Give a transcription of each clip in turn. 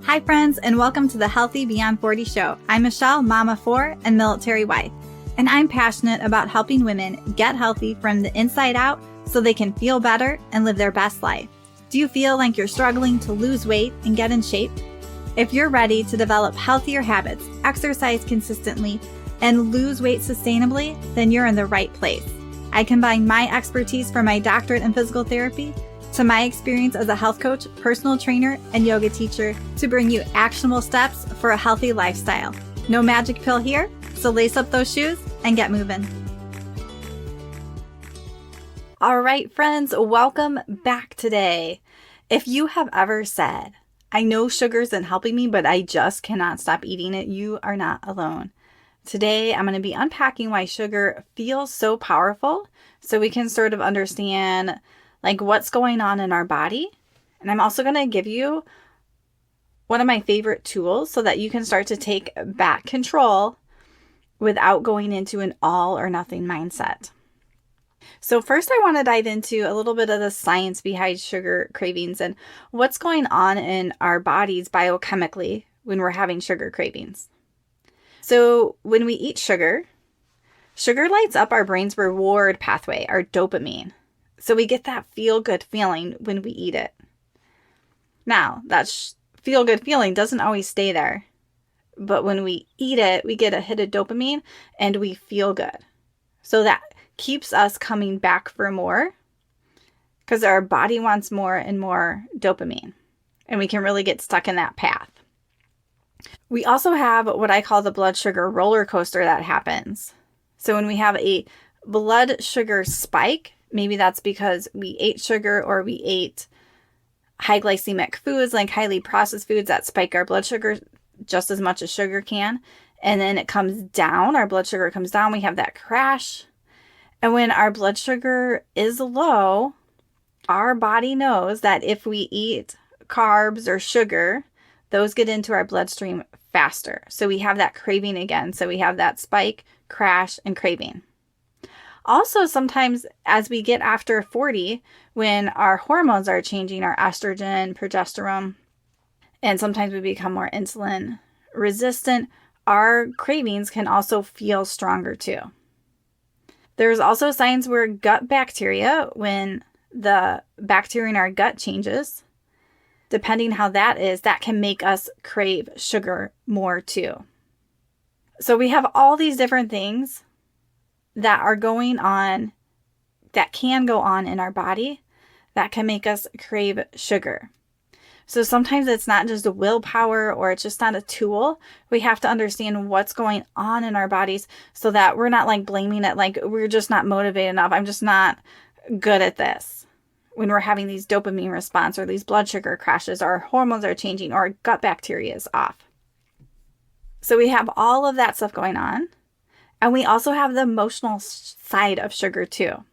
Hi friends, and welcome to the Healthy Beyond 40 show. I'm Michelle, mama of 4 and military wife, and I'm passionate about helping women get healthy from the inside out so they can feel better and live their best life. Do you feel like you're struggling to lose weight and get in shape? If you're ready to develop healthier habits, exercise consistently, and lose weight sustainably, then you're in the right place. I combine my expertise from my doctorate in physical therapy to my experience as a health coach, personal trainer, and yoga teacher to bring you actionable steps for a healthy lifestyle. No magic pill here, so lace up those shoes and get moving. All right, friends, welcome back today. If you have ever said, I know sugar isn't helping me, but I just cannot stop eating it, you are not alone. Today, I'm going to be unpacking why sugar feels so powerful so we can sort of understand what's going on in our body. And I'm also going to give you one of my favorite tools so that you can start to take back control without going into an all or nothing mindset. So first, I want to dive into a little bit of the science behind sugar cravings and what's going on in our bodies biochemically when we're having sugar cravings. So when we eat sugar lights up our brain's reward pathway, our dopamine. So we get that feel-good feeling when we eat it. Now, that feel-good feeling doesn't always stay there. But when we eat it, we get a hit of dopamine and we feel good. So that keeps us coming back for more because our body wants more and more dopamine. And we can really get stuck in that path. We also have what I call the blood sugar roller coaster that happens. So when we have a blood sugar spike, maybe that's because we ate sugar or we ate high glycemic foods, like highly processed foods that spike our blood sugar just as much as sugar can. And then it comes down, our blood sugar comes down, we have that crash. And when our blood sugar is low, our body knows that if we eat carbs or sugar, those get into our bloodstream faster. So we have that craving again. So we have that spike, crash, and craving. Also, sometimes as we get after 40, when our hormones are changing, our estrogen, progesterone, and sometimes we become more insulin resistant, our cravings can also feel stronger too. There's also signs where gut bacteria, when the bacteria in our gut changes, depending how that is, that can make us crave sugar more too. So we have all these different things that are going on, that can go on in our body, that can make us crave sugar. So sometimes it's not just a willpower or it's just not a tool. We have to understand what's going on in our bodies so that we're not blaming it we're just not motivated enough. I'm just not good at this. When we're having these dopamine response or these blood sugar crashes, our hormones are changing or our gut bacteria is off. So we have all of that stuff going on. And we also have the emotional side of sugar too.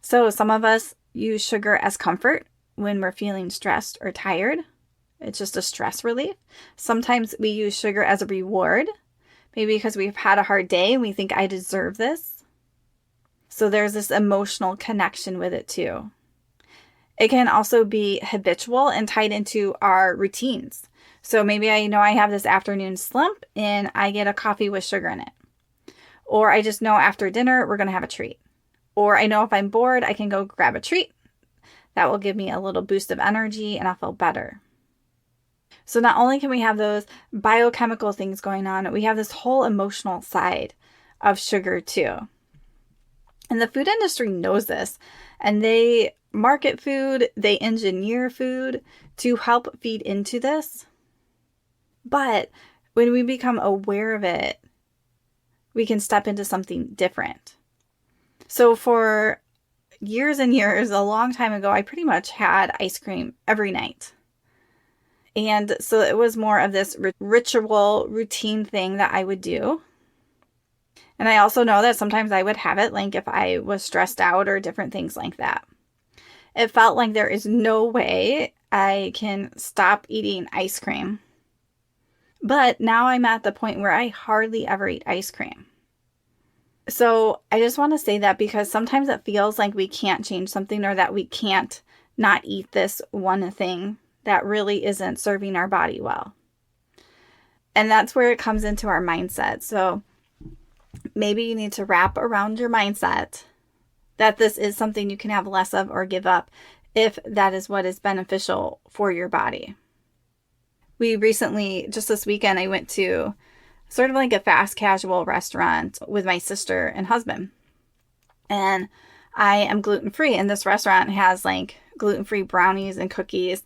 So some of us use sugar as comfort when we're feeling stressed or tired. It's just a stress relief. Sometimes we use sugar as a reward, maybe because we've had a hard day and we think I deserve this. So there's this emotional connection with it too. It can also be habitual and tied into our routines. So maybe I know I have this afternoon slump and I get a coffee with sugar in it. Or I just know after dinner, we're going to have a treat. Or I know if I'm bored, I can go grab a treat. That will give me a little boost of energy and I'll feel better. So not only can we have those biochemical things going on, we have this whole emotional side of sugar too. And the food industry knows this. And they market food, they engineer food to help feed into this. But when we become aware of it, we can step into something different. So for years and years, a long time ago, I pretty much had ice cream every night. And so it was more of this ritual, routine thing that I would do. And I also know that sometimes I would have it if I was stressed out or different things like that. It felt like there is no way I can stop eating ice cream. But now I'm at the point where I hardly ever eat ice cream. So I just want to say that because sometimes it feels like we can't change something or that we can't not eat this one thing that really isn't serving our body well. And that's where it comes into our mindset. So maybe you need to wrap around your mindset that this is something you can have less of or give up if that is what is beneficial for your body. We recently, just this weekend, I went to sort of like a fast casual restaurant with my sister and husband. And I am gluten-free, and this restaurant has like gluten-free brownies and cookies.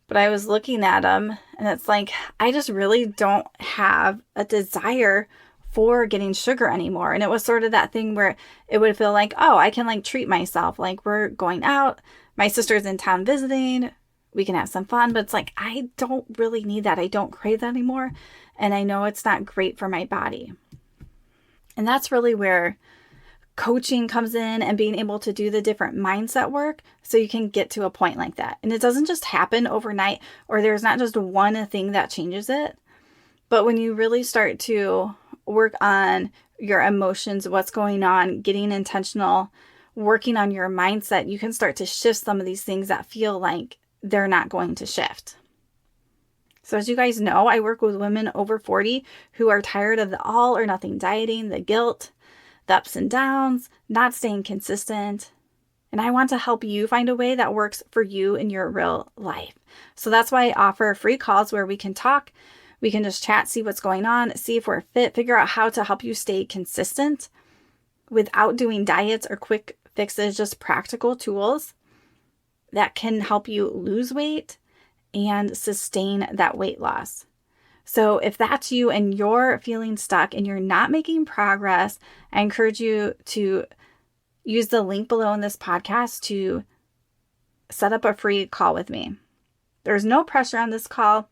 But I was looking at them, and it's like, I just really don't have a desire for getting sugar anymore. And it was sort of that thing where it would feel like, oh, I can like treat myself. Like, we're going out, my sister's in town visiting, we can have some fun, but it's like, I don't really need that. I don't crave that anymore. And I know it's not great for my body. And that's really where coaching comes in, and being able to do the different mindset work so you can get to a point like that. And it doesn't just happen overnight, or there's not just one thing that changes it. But when you really start to work on your emotions, what's going on, getting intentional, working on your mindset, you can start to shift some of these things that feel like they're not going to shift. So as you guys know, I work with women over 40 who are tired of the all or nothing dieting, the guilt, the ups and downs, not staying consistent. And I want to help you find a way that works for you in your real life. So that's why I offer free calls where we can talk. We can just chat, see what's going on, see if we're fit, figure out how to help you stay consistent without doing diets or quick fixes, just practical tools that can help you lose weight and sustain that weight loss. So if that's you and you're feeling stuck and you're not making progress, I encourage you to use the link below in this podcast to set up a free call with me. There's no pressure on this call.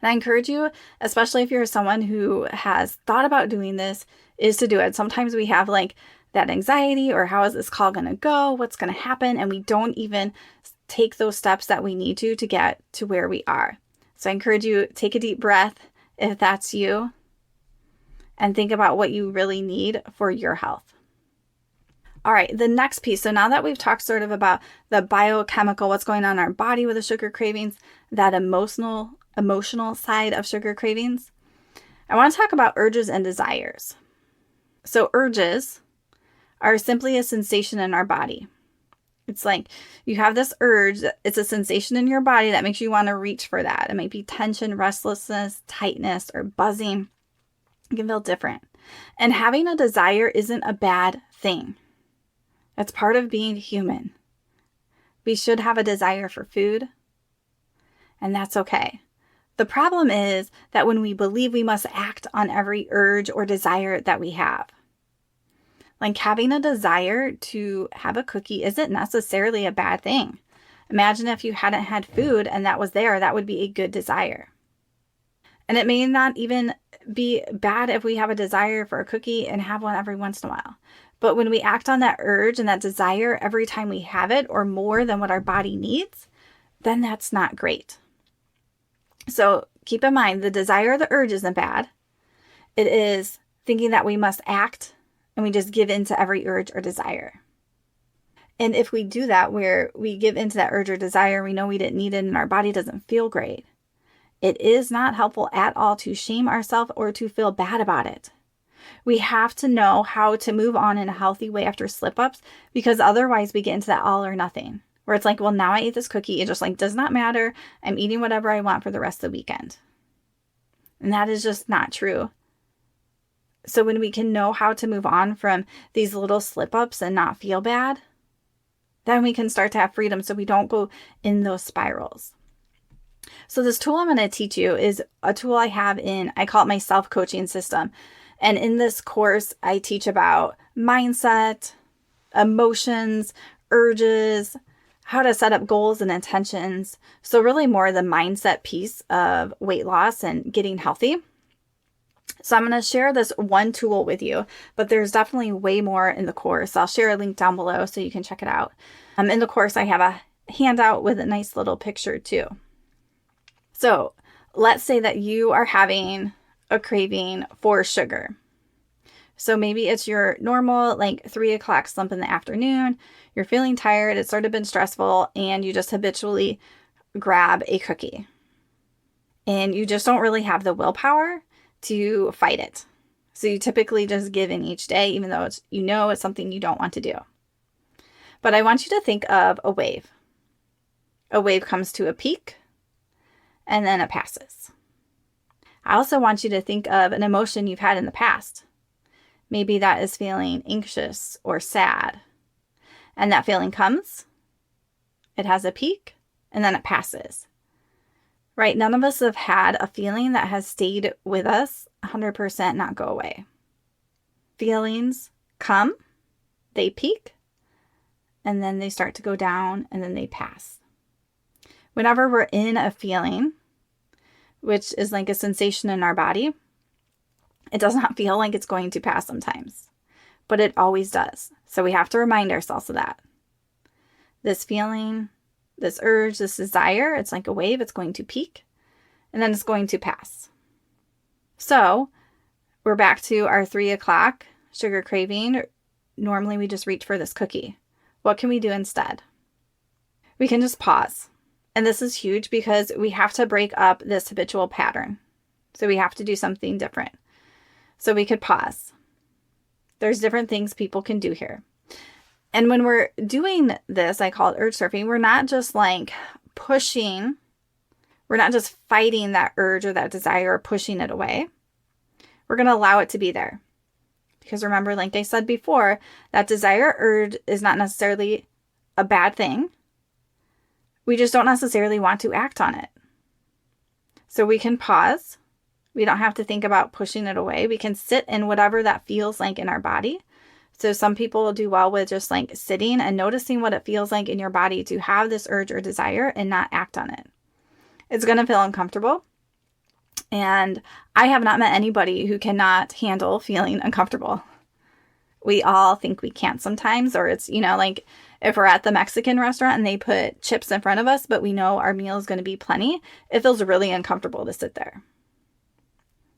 And I encourage you, especially if you're someone who has thought about doing this, is to do it. Sometimes we have like that anxiety, or how is this call going to go? What's going to happen? And we don't even take those steps that we need to get to where we are. So I encourage you, take a deep breath if that's you, and think about what you really need for your health. All right, the next piece. So now that we've talked sort of about the biochemical, what's going on in our body with the sugar cravings, that emotional side of sugar cravings, I want to talk about urges and desires. So urges are simply a sensation in our body. It's like you have this urge, it's a sensation in your body that makes you want to reach for that. It might be tension, restlessness, tightness, or buzzing. It can feel different. And having a desire isn't a bad thing. It's part of being human. We should have a desire for food, and that's okay. The problem is that when we believe we must act on every urge or desire that we have. Like having a desire to have a cookie isn't necessarily a bad thing. Imagine if you hadn't had food and that was there, that would be a good desire. And it may not even be bad if we have a desire for a cookie and have one every once in a while. But when we act on that urge and that desire every time we have it, or more than what our body needs, then that's not great. So keep in mind, the desire or the urge isn't bad. It is thinking that we must act and we just give in to every urge or desire. And if we do that, where we give into that urge or desire, we know we didn't need it and our body doesn't feel great, it is not helpful at all to shame ourselves or to feel bad about it. We have to know how to move on in a healthy way after slip-ups, because otherwise we get into that all or nothing, where it's like, well, now I ate this cookie. It just like does not matter. I'm eating whatever I want for the rest of the weekend. And that is just not true. So when we can know how to move on from these little slip-ups and not feel bad, then we can start to have freedom so we don't go in those spirals. So this tool I'm going to teach you is a tool I call it my self-coaching system. And in this course, I teach about mindset, emotions, urges, how to set up goals and intentions. So really more the mindset piece of weight loss and getting healthy. So I'm going to share this one tool with you, but there's definitely way more in the course. I'll share a link down below so you can check it out. In the course, I have a handout with a nice little picture too. So let's say that you are having a craving for sugar. So maybe it's your normal like 3 o'clock slump in the afternoon. You're feeling tired. It's sort of been stressful and you just habitually grab a cookie. And you just don't really have the willpower to fight it. So you typically just give in each day, even though it's something you don't want to do. But I want you to think of a wave. A wave comes to a peak, and then it passes. I also want you to think of an emotion you've had in the past. Maybe that is feeling anxious or sad. And that feeling comes, it has a peak, and then it passes. Right? None of us have had a feeling that has stayed with us 100% not go away. Feelings come, they peak, and then they start to go down, and then they pass. Whenever we're in a feeling, which is like a sensation in our body, it does not feel like it's going to pass sometimes, but it always does. So we have to remind ourselves of that. This feeling, this urge, this desire, it's like a wave, it's going to peak, and then it's going to pass. So we're back to our 3 o'clock sugar craving. Normally we just reach for this cookie. What can we do instead? We can just pause. And this is huge because we have to break up this habitual pattern. So we have to do something different. So we could pause. There's different things people can do here. And when we're doing this, I call it urge surfing, we're not just like pushing, we're not just fighting that urge or that desire or pushing it away. We're going to allow it to be there. Because remember, like I said before, that desire urge is not necessarily a bad thing. We just don't necessarily want to act on it. So we can pause. We don't have to think about pushing it away. We can sit in whatever that feels like in our body. So some people do well with just like sitting and noticing what it feels like in your body to have this urge or desire and not act on it. It's going to feel uncomfortable. And I have not met anybody who cannot handle feeling uncomfortable. We all think we can't sometimes, or it's, like if we're at the Mexican restaurant and they put chips in front of us, but we know our meal is going to be plenty, it feels really uncomfortable to sit there.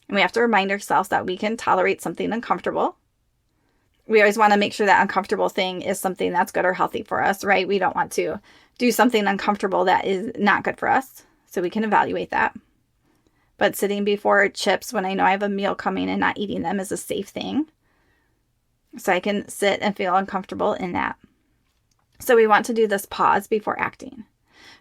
And we have to remind ourselves that we can tolerate something uncomfortable. We always want to make sure that uncomfortable thing is something that's good or healthy for us, right? We don't want to do something uncomfortable that is not good for us. So we can evaluate that. But sitting before chips when I know I have a meal coming and not eating them is a safe thing. So I can sit and feel uncomfortable in that. So we want to do this pause before acting.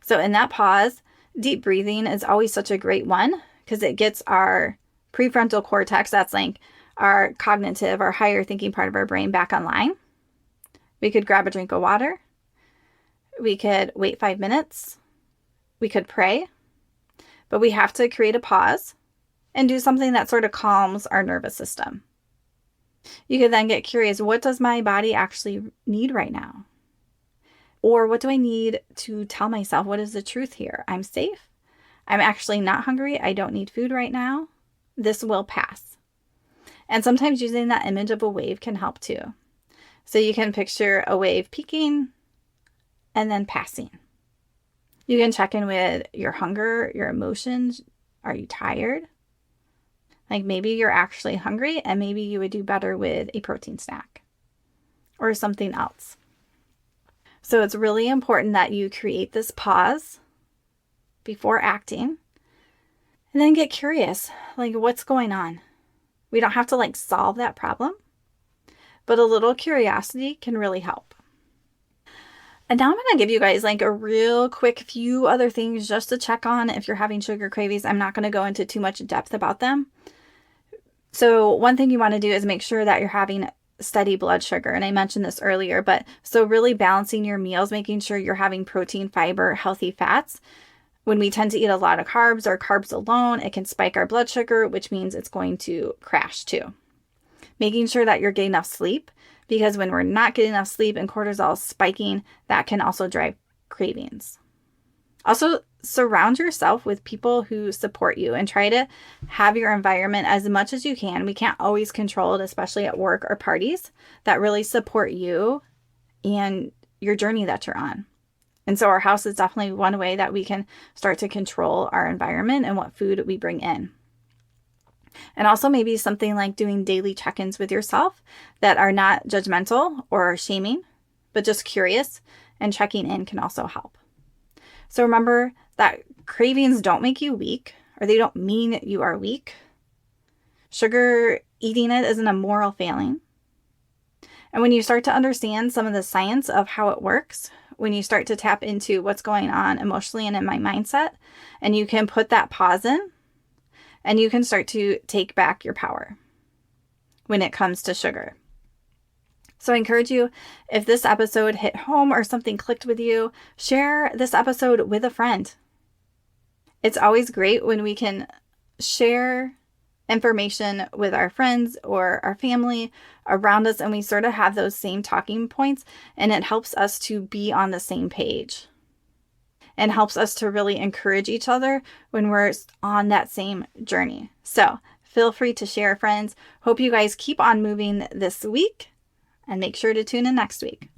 So in that pause, deep breathing is always such a great one because it gets our prefrontal cortex, that's like our cognitive, our higher thinking part of our brain back online. We could grab a drink of water. We could wait 5 minutes. We could pray. But we have to create a pause and do something that sort of calms our nervous system. You could then get curious, what does my body actually need right now? Or what do I need to tell myself? What is the truth here? I'm safe. I'm actually not hungry. I don't need food right now. This will pass. And sometimes using that image of a wave can help too. So you can picture a wave peaking and then passing. You can check in with your hunger, your emotions. Are you tired? Like maybe you're actually hungry and maybe you would do better with a protein snack or something else. So it's really important that you create this pause before acting and then get curious, like what's going on? We don't have to like solve that problem, but a little curiosity can really help. And now I'm going to give you guys like a real quick few other things just to check on if you're having sugar cravings. I'm not going to go into too much depth about them. So one thing you want to do is make sure that you're having steady blood sugar. And I mentioned this earlier, but so really balancing your meals, making sure you're having protein, fiber, healthy fats. When we tend to eat a lot of carbs or carbs alone, it can spike our blood sugar, which means it's going to crash too. Making sure that you're getting enough sleep, because when we're not getting enough sleep and cortisol is spiking, that can also drive cravings. Also, surround yourself with people who support you and try to have your environment as much as you can. We can't always control it, especially at work or parties, that really support you and your journey that you're on. And so our house is definitely one way that we can start to control our environment and what food we bring in. And also maybe something like doing daily check-ins with yourself that are not judgmental or shaming, but just curious, and checking in can also help. So remember that cravings don't make you weak, or they don't mean you are weak. Sugar eating it isn't a moral failing. And when you start to understand some of the science of how it works, when you start to tap into what's going on emotionally and in my mindset, and you can put that pause in, and you can start to take back your power when it comes to sugar. So I encourage you, if this episode hit home or something clicked with you, share this episode with a friend. It's always great when we can share information with our friends or our family around us, and we sort of have those same talking points, and it helps us to be on the same page and helps us to really encourage each other when we're on that same journey. So feel free to share, friends. Hope you guys keep on moving this week, and make sure to tune in next week.